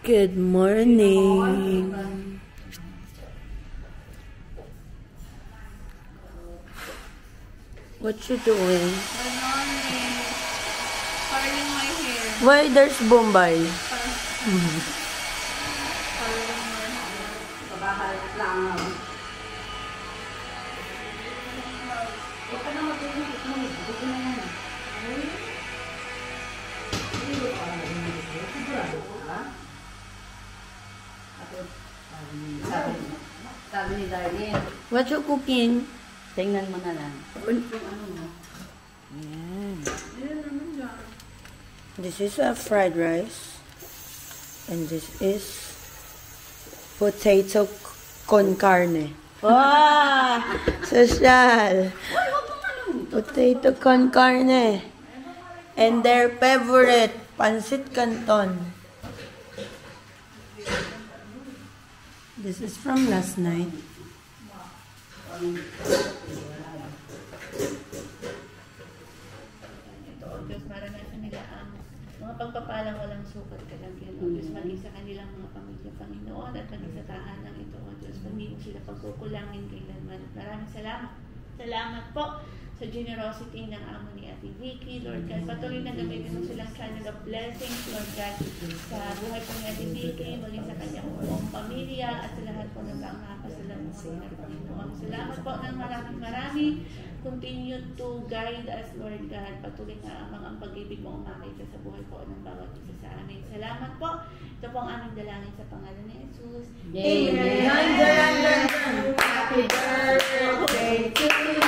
Good morning. What you doing? Good morning. Curling my hair. Why there's Bombay? Sabi ni Darlene, What you cooking? tingnan mo na lang. Yan. This is a fried rice. And this is potato con carne. Wow! Social! Potato con carne. And their favorite, pancit canton. This is from last night. Ito, O Diyos, maranasan nila ang mga pagpapalang walang sukat kalagyan. O Diyos, maging sa kanilang mga pamilya, Panginoon, at maging sa tahanan ito, O Diyos, hindi mo sila pagkukulangin kailanman. Maraming salamat. Salamat po sa generosity ng amo ni Ate Vicky, Lord God. Patuloy na gamitin mo silang channel of blessings, Lord God, sa buhay po ni Ate Vicky, maging sa kanyang buong pamilya, at sa lahat po ng mga Panginoon. Salamat po ng marami. Continue to guide us, Lord God. Patuloy na ang pag-ibig mo umakita sa buhay po ng bawat isa sa amin. Salamat po. Ito po ang aming dalangin sa pangalan ni Jesus. Amen. Happy birthday to you.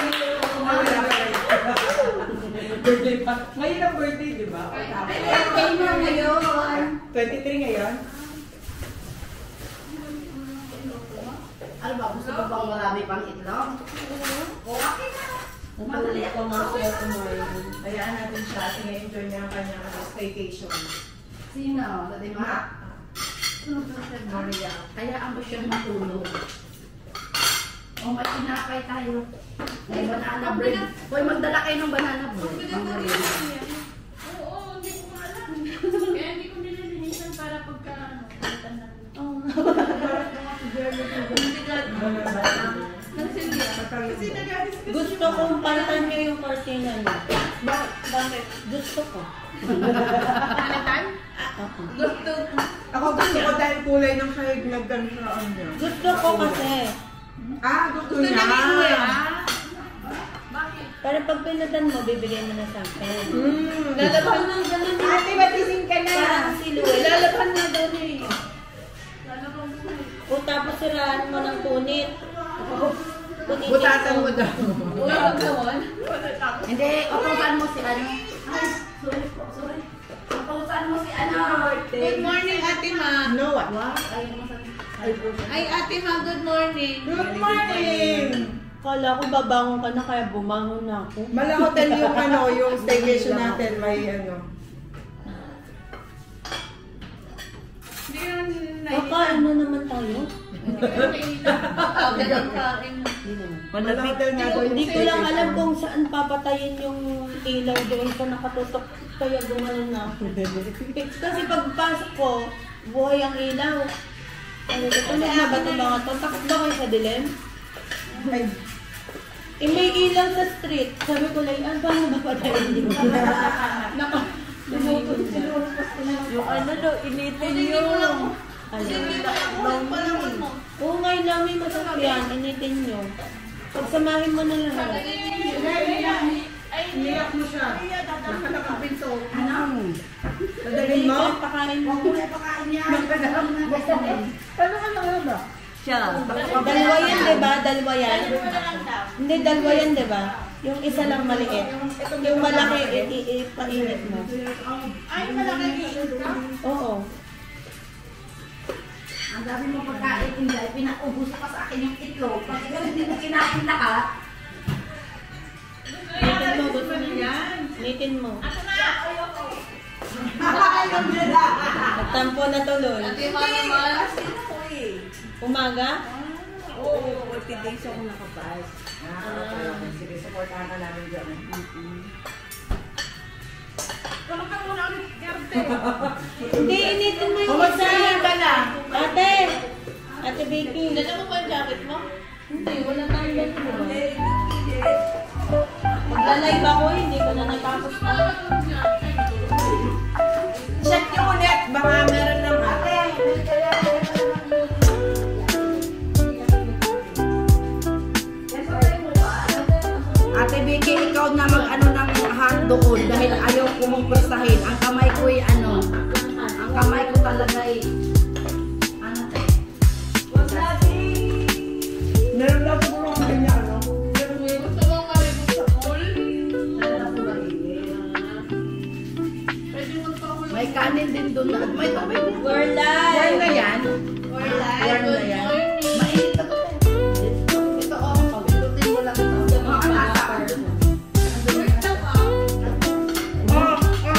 Birthday pa. Ngayon ang birthday, di ba? Birthday mo ngayon. 23 ngayon? Ano ba? Gusto mo bang marami pang itlog? Okay na. Madali ako Masaya tomorrow. Hayaan natin siya at i-enjoy niya ang kanyang staycation. Sino? Dati ma? Maria. Hayaan mo siya matulog. O may tinapay tayo. May banana bread. Hoy, magdala kayo ng banana bread. Oo, hindi ko alam. Kaya hindi ko nililinisan para pagka palitan na. Gusto kong palitan niyo yung cortina niyo. Bakit? Gusto ko. Palitan? Gusto. Ako gusto ko dahil kulay ng sahig nagkaroon niya. Gusto ko kasi. Gusto Gusto niya. niya. Bakit? Pero pag pinatan mo, bibigay mo na sa akin. Lalaban na ganun. Ate, batising ka na. Parang silhouette. Lalaban na daw niya. Lalaban mo. O tapos siraan mo ng punit. Punitin Butatan mo daw. Wala gawon. Hindi, utusan mo si ano. Ay, sorry. Utusan mo si ano. Good morning, Ate Ma. No, what? Wow, ayaw mo sa... Ay, Ate Ma, good morning. Good morning! Kala ko babangon ka na kaya bumangon na ako. Malakotan yung yung staycation natin. May Hindi yan Kakain na naman tayo. Ganun kain. Malakotan nga doon yung Hindi ko lang staycation. alam kung saan papatayin yung ilaw doon sa nakatutok. Kaya gumanon na ako. Kasi pagpasok ko, buhay ang ilaw. Ano ito? Tunog na ba ito mga ito? Takot ba kayo sa dilim? Ay, May ilaw sa street. Sabi ko lang, paano ba patayin yun? Lumukot siya. Yung ano daw, initin yun. Hindi mo lang palamon mo. Oo nga, namin masakyan. Initin nyo. Pagsamahin mo na lang. niyak mo siya. Nakalakapinto. Ano? Madalin mo? Pakain mo. Pakain niya. Ano ka lang ba? Siya. Dalawa yan, diba? Dalawa yan. Hindi, dalawa yan, diba? Yung isa lang maliit. Yung malaki, ipainit mo. Ay, malaki ka? Oo. Ang dami mo pagkain, hindi. Pinaubos pa sa akin yung itlog. Pag hindi mo kinain lahat, Nitin mo, gusto mo yan. Nitin mo. Nagtampo na tuloy. Ate Ma naman. Umaga? Oo, 40 days ako nakapas. Okay. Sige, supportahan ka namin dyan. Tulog ka muna ulit, Gerte. Hindi, initin mo yung isa. Vicky. Dala mo ba ang jacket mo? Hindi, wala tayong ganito. Magla-live ako, hindi ko na natapos na. Check nyo ulit, baka meron ng ate. Ate Vicky, ikaw na mag-ano ng heart doon dahil ayaw ko mong pwestahin. Ang kamay ko ay ano, ang kamay ko talaga ay ano tayo? Meron lang po mga kanya, ano? Gusto mo malibot sa pool? Pwede mo pa ulit. May kanin din doon. May tubig. We're Yan live! na yan. Or live. Yan na yan. Mainit na to. Ito oh, paglutin mo lang ito. Mga nasa.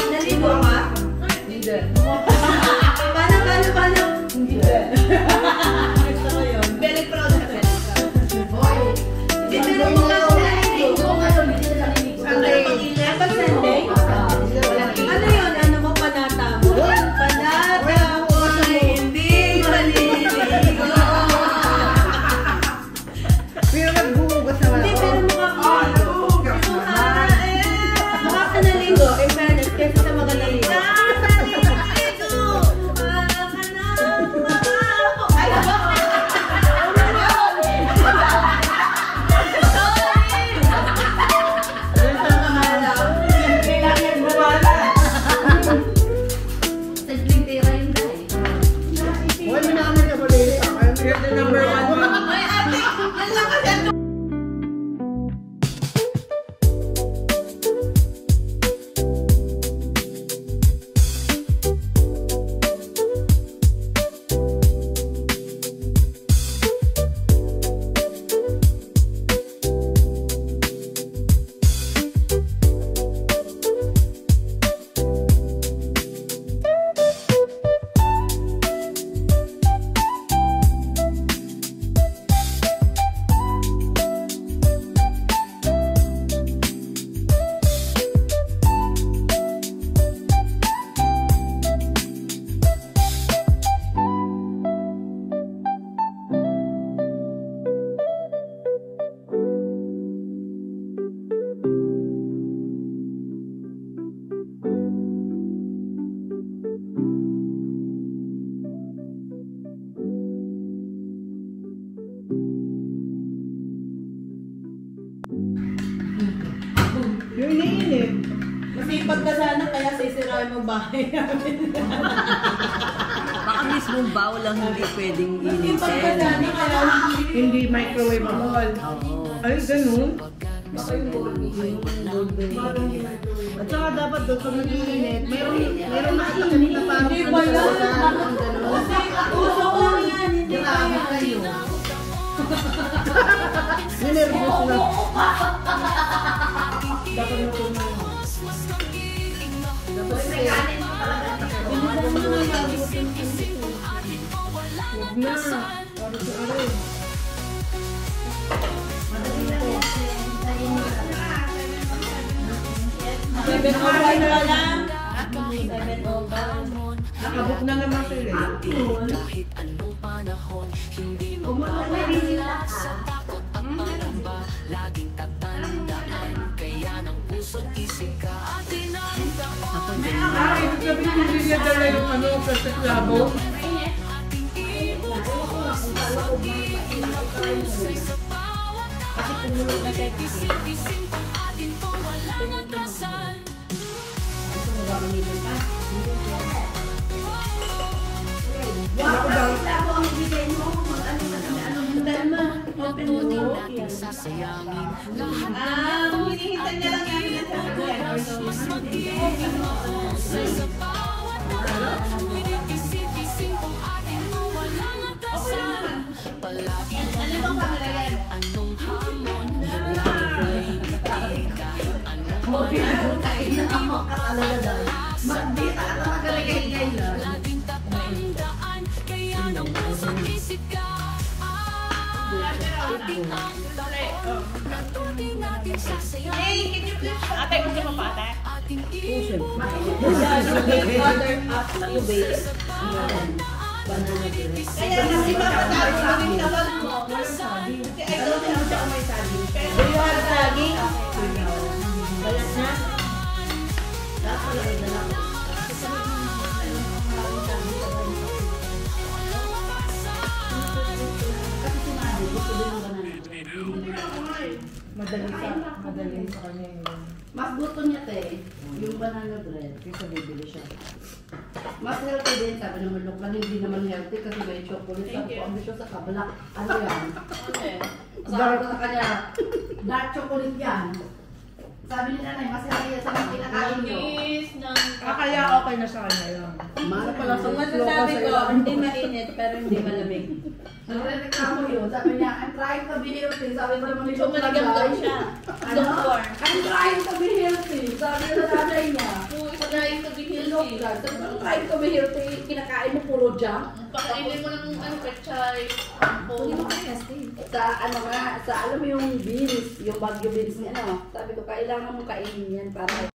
Naligo ka? Hindi. Paano? Hindi. Gusto ko yun. Very proud ka. Hoy. Hindi meron mo lang linggo ngayon. Hindi na linggo. Sunday. Dapat Sunday? Ano yun? Ano mo panata mo? Panata mo ay hindi maliligo. Pero nagbuhugas naman Hindi, ako. pero mukha ko. Nagbuhugas naman. Mukha ka naligo. In fairness, kasi sa mga naligo. Kailangan bumala. Simpleng tira yun dahil. Huwag mo na kami nabalik. You're the number one. Ay, ate! Yan lang kasi ang Yung iniinip. Masipag ka sana, kaya sisirain mo bahay namin. Baka mismong bowl lang hindi pwedeng Masipag ka initin. sana, kaya Hindi microwavable. Oo. Ay, ganun. At saka dapat doon sa mag-iinit, meron nakatakip na parang hindi ba yan? ganun. Kasi uso ko lang yan, hindi kaya. Ninervous na. Dapat natunaw. May kanin mo talaga. Huwag na. Para sa aray. Madali lang yan. Hintayin mo lang. 7:05 pa lang. 7:05. Nakabook na naman sila. Ah, ibig sabihin hindi niya dala yung ano, plastic labo. Labo ang ibigay mo. Mag-ano ka na ano. Dalma, open mo. hinihintay niya lang namin yan sa akin. Ano bang camera yan? Magbita ka na magaligay-ligay lang. Hey, can you please... Ate, gusto mo pa, ate? Other half you bake. Banana bread. Kaya kasi mapatago mo rin tawag mo. Kasi I don't have may saging. Do you have saging? Balat na? Lahat pala may dala ko. Kasi si Mami, gusto din ng banana bread. Madaling sa kanya yun. Mas gusto niya yung banana bread. Kasi bibili siya. Mas healthy din, sabi naman Loklan, hindi naman healthy kasi may chocolate. Sabi ko, ambisyon sa kabla. Ano yan? Sabi ko sa kanya, dark chocolate yan. Sabi ni nanay, mas healthy yan sa mga kinakain nyo. Kaya okay na sa kanya yun. Mahal pala sa Ang masasabi ko, hindi mainit pero hindi malamig. nagre-reklamo yun. Sabi niya, I'm trying to be healthy. Sabi ko naman ni Loklan, Tumaligam daw siya. Ano? I'm trying to be healthy. Sabi ko sa nanay niya. Trying to be healthy. Loklan, sabi ko, I'm trying to be healthy. Kinakain mo puro junk. Pakainin mo ng pechay. Hindi mo sa ano nga, sa alam mo yung beans, yung bagyo beans niya, ano, sabi ko, kailangan mo kainin yan para